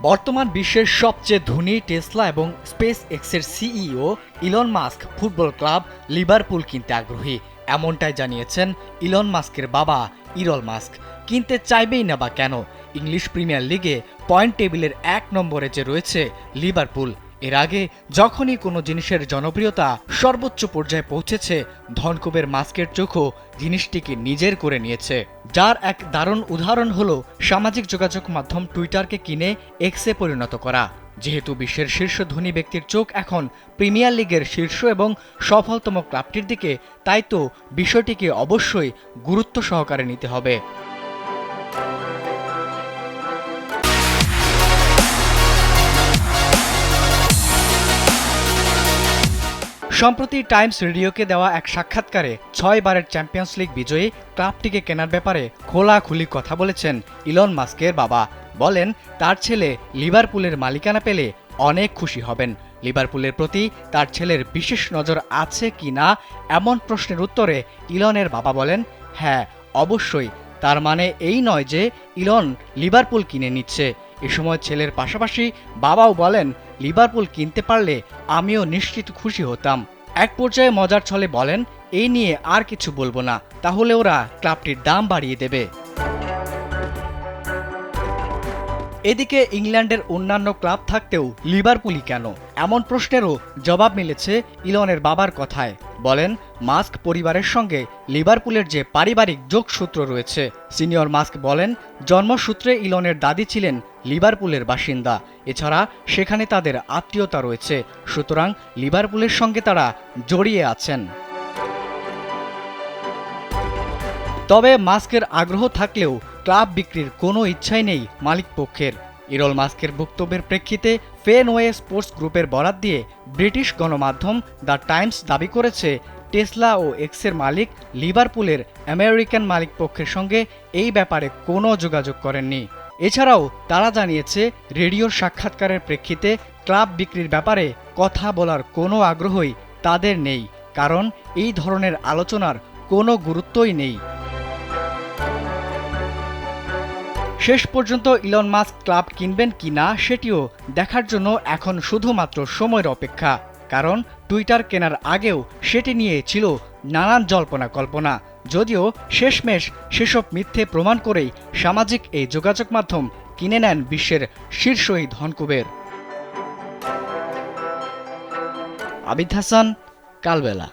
বর্তমান বিশ্বের সবচেয়ে ধনী টেসলা এবং স্পেস এক্সের CEO Elon Musk football club Liverpool কিনতে আগ্রহী, এমনটাই জানিয়েছেন ইলন মাস্কের বাবা ইরল মাস্ক। কিনতে চাইবেই না বা কেন? ইংলিশ প্রিমিয়ার লিগে পয়েন্ট টেবিলের 1 নম্বরে যে রয়েছে লিভারপুল। এর আগে যখনই কোনো জিনিসের জনপ্রিয়তা সর্বোচ্চ পর্যায়ে পৌঁছেছে, ধনকুবের মাস্কের চোখও জিনিসটিকে নিজের করে নিয়েছে। যার এক দারুণ উদাহরণ হলো সামাজিক যোগাযোগ মাধ্যম টুইটারকে কিনে এক্সে পরিণত করা। যেহেতু বিশ্বের শীর্ষ ধনী ব্যক্তির চোখ এখন প্রিমিয়ার লিগের শীর্ষ এবং সফলতম ক্লাবটির দিকে, তাই তো বিষয়টিকে অবশ্যই গুরুত্ব সহকারে নিতে হবে। সম্প্রতি টাইমস রেডিওকে দেওয়া এক সাক্ষাৎকারে 6 বারের চ্যাম্পিয়ন্স লিগ বিজয়ী ক্লাবটিকে কেনার ব্যাপারে খোলাখুলি কথা বলেছেন ইলন মাস্কের বাবা। বলেন, তার ছেলে লিভারপুলের মালিকানা পেলে অনেক খুশি হবেন। লিভারপুলের প্রতি তার ছেলের বিশেষ নজর আছে কি না এমন প্রশ্নের উত্তরে ইলনের বাবা বলেন, হ্যাঁ অবশ্যই। তার মানে এই নয় যে ইলন লিভারপুল কিনে নিচ্ছে। এ সময় ছেলের পাশাপাশি বাবাও বলেন, লিভারপুল কিনতে পারলে আমিও নিশ্চিত খুশি হতাম। এক পর্যায়ে মজার ছলে বলেন, এই নিয়ে আর কিছু বলবো না, তাহলে ওরা ক্লাবটির দাম বাড়িয়ে দেবে। এদিকে ইংল্যান্ডের অন্যান্য ক্লাব থাকতেও লিভারপুলই কেন, এমন প্রশ্নেরও জবাব মিলেছে ইলনের বাবার কথায়। বলেন, মাস্ক পরিবারের সঙ্গে লিভারপুলের যে পারিবারিক যোগসূত্র রয়েছে। সিনিয়র মাস্ক বলেন, জন্মসূত্রে ইলনের দাদি ছিলেন লিভারপুলের বাসিন্দা। এছাড়া সেখানে তাদের আত্মীয়তা রয়েছে, সুতরাং লিভারপুলের সঙ্গে তারা জড়িয়ে আছেন। তবে মাস্কের আগ্রহ থাকলেও ক্লাব বিক্রির কোনো ইচ্ছাই নেই মালিকপক্ষের। ইরল মাস্কের বক্তব্যের প্রেক্ষিতে ফেনওয়ে স্পোর্টস গ্রুপের বরাত দিয়ে ব্রিটিশ গণমাধ্যম দ্য টাইমস দাবি করেছে, টেসলা ও এক্সের মালিক লিভারপুলের আমেরিকান মালিকপক্ষের সঙ্গে এই ব্যাপারে কোনো যোগাযোগ করেননি। এছাড়াও তারা জানিয়েছে, রেডিওর সাক্ষাৎকারের প্রেক্ষিতে ক্লাব বিক্রির ব্যাপারে কথা বলার কোনো আগ্রহই তাদের নেই, কারণ এই ধরনের আলোচনার কোনো গুরুত্বই নেই। শেষ পর্যন্ত ইলন মাস্ক ক্লাব কিনবেন কিনা সেটিও দেখার জন্য এখন শুধুমাত্র সময়ের অপেক্ষা। কারণ টুইটার কেনার আগেও সেটি নিয়ে ছিল নানান জল্পনা কল্পনা, যদিও শেষমেশ সেসব মিথ্যে প্রমাণ করেই সামাজিক এই যোগাযোগ মাধ্যম কিনে নেন বিশ্বের শীর্ষ এই ধনকুবের। আবিদ হাসান, কালবেলা।